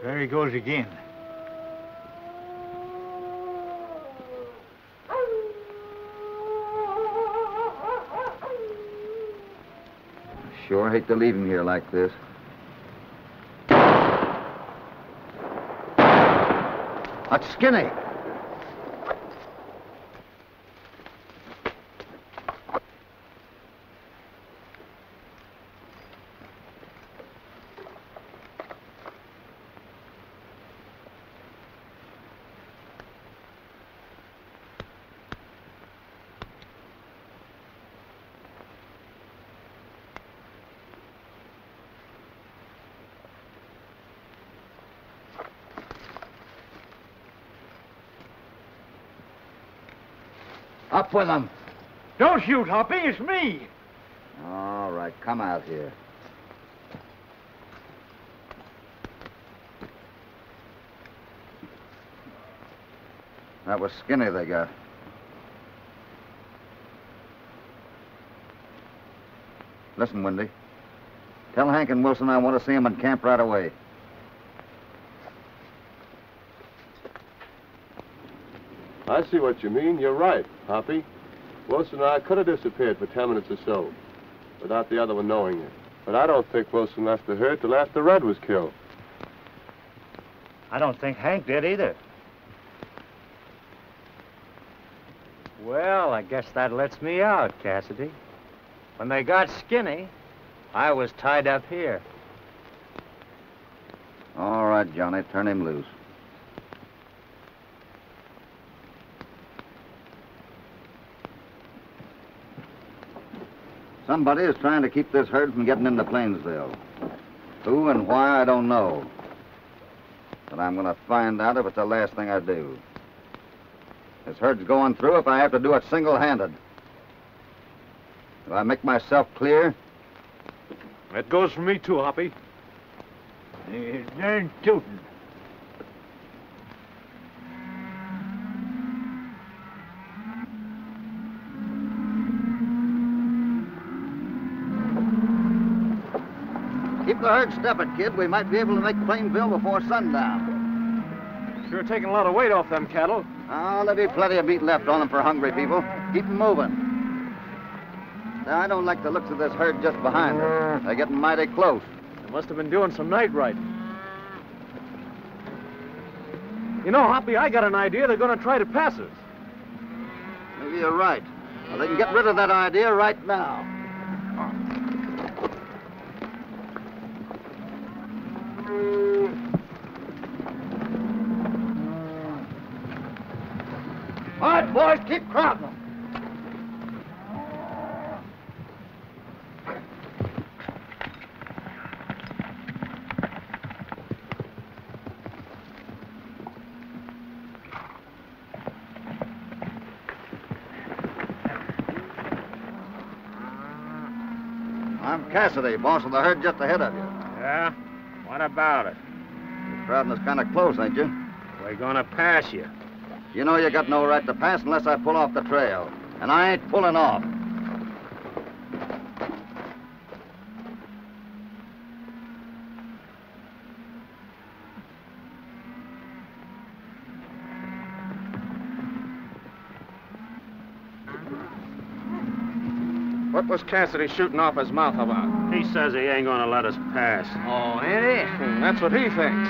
There he goes again. Sure hate to leave him here like this. That's Skinny. Up with them. Don't shoot, Hoppy. It's me. All right, come out here. That was Skinny they got. Listen, Wendy. Tell Hank and Wilson I want to see them in camp right away. I see what you mean. You're right, Hoppy. Wilson and I could have disappeared for 10 minutes or so without the other one knowing it. But I don't think Wilson left the herd till after Red was killed. I don't think Hank did either. Well, I guess that lets me out, Cassidy. When they got Skinny, I was tied up here. All right, Johnny, turn him loose. Somebody is trying to keep this herd from getting into Plainsville. Who and why, I don't know. But I'm going to find out if it's the last thing I do. This herd's going through if I have to do it single-handed. Do I make myself clear? That goes for me, too, Hoppy. Darn tootin'. Keep the herd stepping, kid. We might be able to make Plainville before sundown. Sure taking a lot of weight off them cattle. Oh, there'll be plenty of meat left on them for hungry people. Keep them moving. I don't like the looks of this herd just behind us. They're getting mighty close. They must have been doing some night riding. You know, Hoppy, I got an idea they're going to try to pass us. Maybe you're right. Well, they can get rid of that idea right now. All right, boys, keep crowding them. I'm Cassidy, boss of the herd just ahead of you. Yeah? What about it? You're crowding us kind of close, ain't you? We're gonna pass you. You know you got no right to pass unless I pull off the trail. And I ain't pulling off. What was Cassidy shooting off his mouth about? He says he ain't gonna let us pass. Oh, ain't he? That's what he thinks.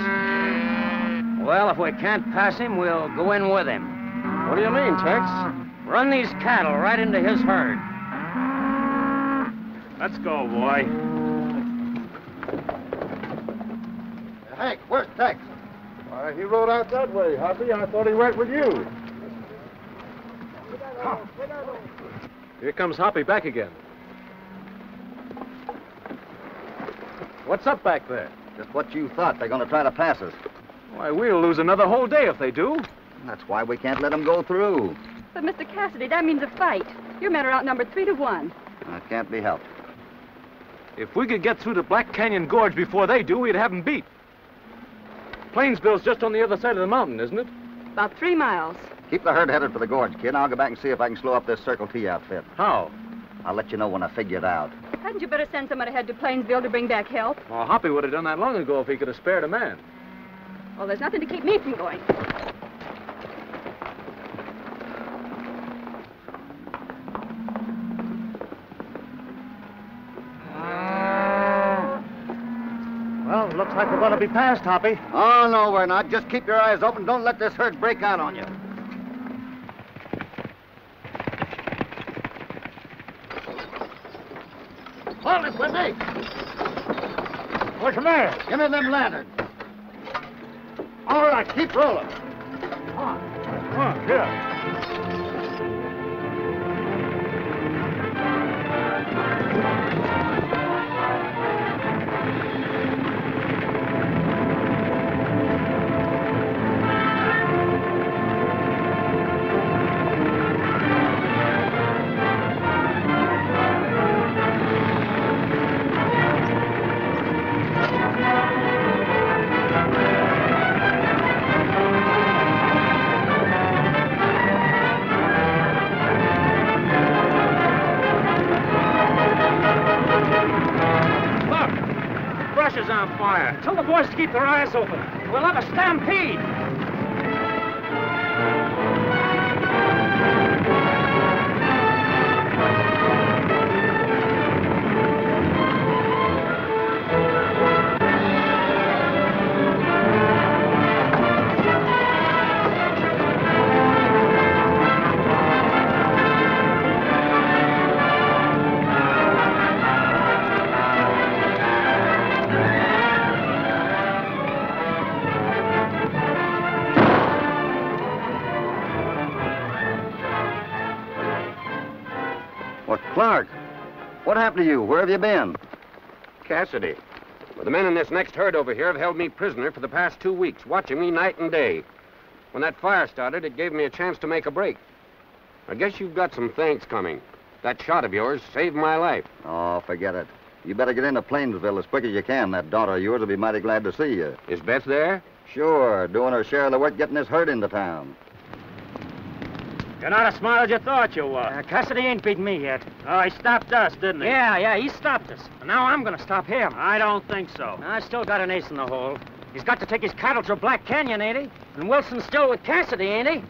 Well, if we can't pass him, we'll go in with him. What do you mean, Tex? Run these cattle right into his herd. Let's go, boy. Hank, where's Tex? Why, he rode out that way, Hoppy. I thought he went with you. Here comes Hoppy back again. What's up back there? Just what you thought. They're going to try to pass us. Why, we'll lose another whole day if they do. That's why we can't let them go through. But, Mr. Cassidy, that means a fight. Your men are outnumbered 3-1. That can't be helped. If we could get through to Black Canyon Gorge before they do, we'd have them beat. Plainsville's just on the other side of the mountain, isn't it? About 3 miles. Keep the herd headed for the gorge, kid. I'll go back and see if I can slow up this Circle T outfit. How? I'll let you know when I figure it out. Hadn't you better send somebody ahead to Plainsville to bring back help? Well, Hoppy would have done that long ago if he could have spared a man. Well, there's nothing to keep me from going. Well, looks like we're going to be passed, Hoppy. Oh, no, we're not. Just keep your eyes open. Don't let this herd break out on you. Hold it with me. What's the matter? Give me them lanterns. All right, keep rolling. Come on, here. On fire. Tell the boys to keep their eyes open. We'll have a stampede. Clark, what happened to you? Where have you been? Cassidy. Well, the men in this next herd over here have held me prisoner for the past 2 weeks, watching me night and day. When that fire started, it gave me a chance to make a break. I guess you've got some thanks coming. That shot of yours saved my life. Oh, forget it. You better get into Plainsville as quick as you can. That daughter of yours will be mighty glad to see you. Is Beth there? Sure, doing her share of the work getting this herd into town. You're not as smart as you thought you were. Cassidy ain't beat me yet. Oh, he stopped us, didn't he? Yeah, he stopped us. And now I'm gonna stop him. I don't think so. I still got an ace in the hole. He's got to take his cattle to Black Canyon, ain't he? And Wilson's still with Cassidy, ain't he?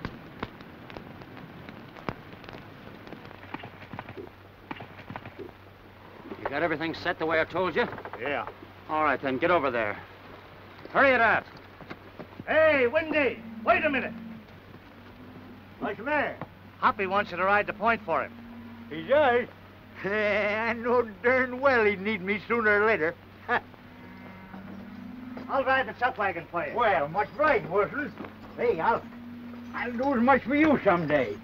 You got everything set the way I told you? Yeah. All right, then, get over there. Hurry it up. Hey, Windy, wait a minute. What's the matter? Hoppy wants you to ride the point for him. He does? I know darn well he'd need me sooner or later. I'll drive the chuck wagon for you. Well, much right, Wilson. Hey, I'll do as much for you someday.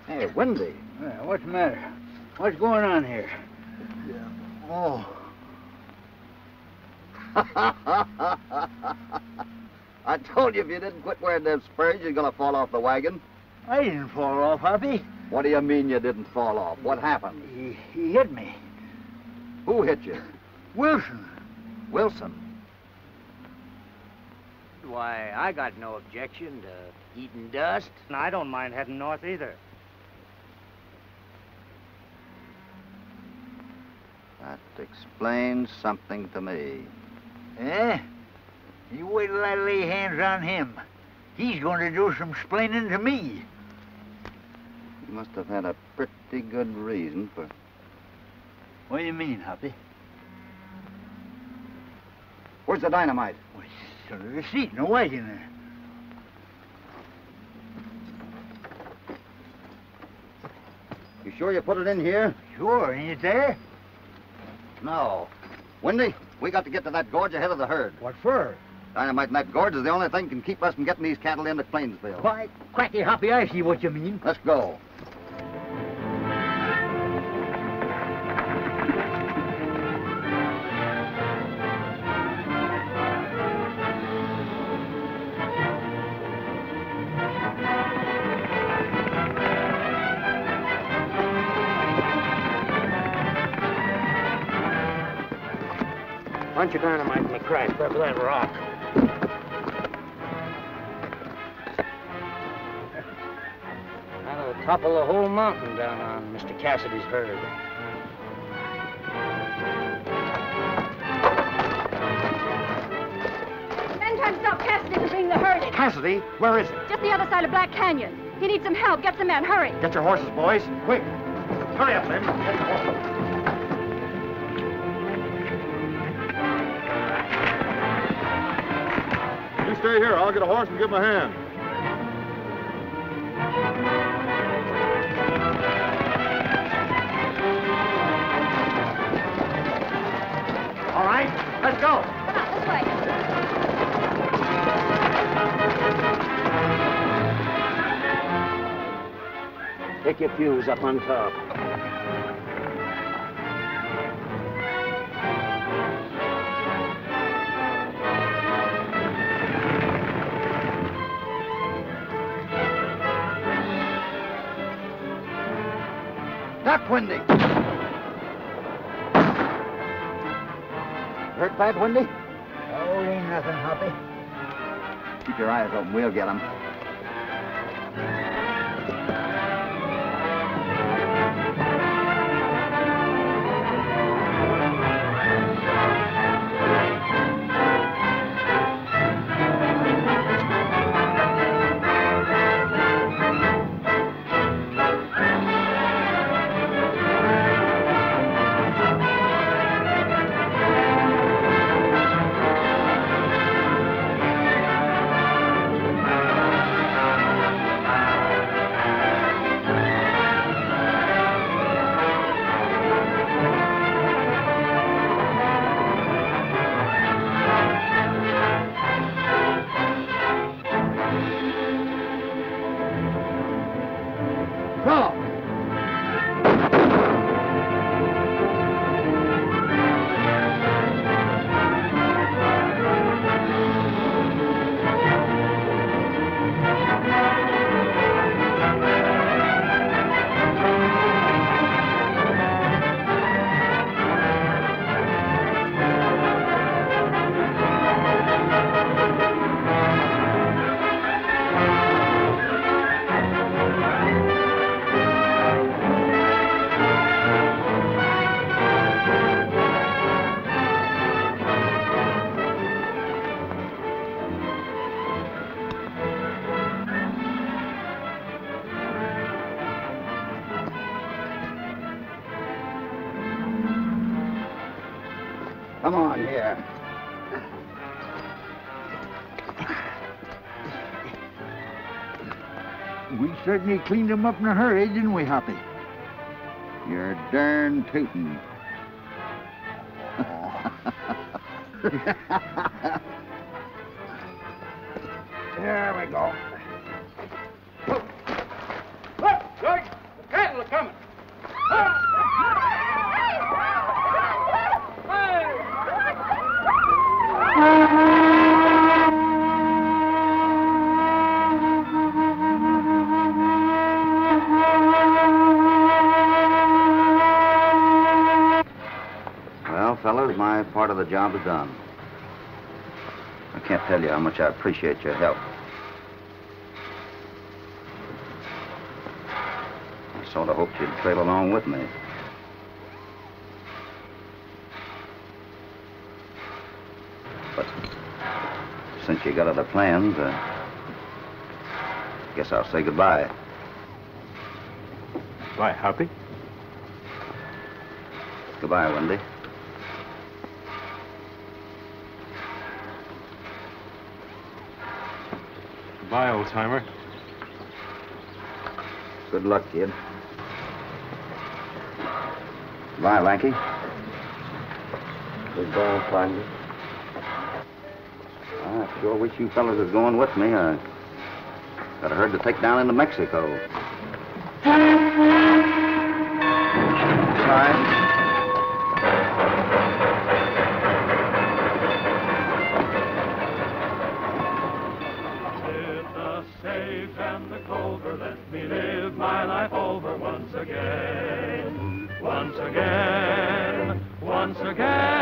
Hey, Wendy. What's the matter? What's going on here? Oh. I told you if you didn't quit wearing them spurs, you're going to fall off the wagon. I didn't fall off, Hoppy. What do you mean you didn't fall off? What happened? He hit me. Who hit you? Wilson. Wilson? Why, I got no objection to eating dust. And I don't mind heading north either. That explains something to me. Eh? You wait till I lay hands on him. He's going to do some explaining to me. You must have had a pretty good reason for... What do you mean, Hoppy? Where's the dynamite? Well, it's under the seat in the wagon there. You sure you put it in here? Sure, ain't it there? No. Wendy, we got to get to that gorge ahead of the herd. What for? Dynamite in that gorge is the only thing can keep us from getting these cattle into Plainsville. Why, cracky Hoppy, I see what you mean. Let's go. Bunch of dynamite in the crack up that rock. That'll topple the whole mountain down on Mr. Cassidy's herd. Men trying to stop Cassidy to bring the herd in. Cassidy? Where is it? Just the other side of Black Canyon. He needs some help. Get some men. Hurry. Get your horses, boys. Quick. Hurry up, men. Get your horses. You stay here. I'll get a horse and give him a hand. All right, let's go. Come on, this way. Take your fuse up on top. Duck, Wendy. Hurt bad, Wendy? Oh, ain't nothing, Hoppy. Keep your eyes open. We'll get him. Come on here. We certainly cleaned him up in a hurry, didn't we, Hoppy? You're darn tootin'. There we go. Look, George, the cattle are coming. Well, fellas, my part of the job is done. I can't tell you how much I appreciate your help. I sort of hoped you'd trail along with me. But since you got other plans, guess I'll say goodbye. Bye, Hoppy. Goodbye, Wendy. Goodbye, old-timer. Good luck, kid. Goodbye, Lanky. Goodbye, partner. I sure wish you fellas was going with me. I got a herd to take down into Mexico. Bye. And the clover, let me live my life over once again, once again, once again.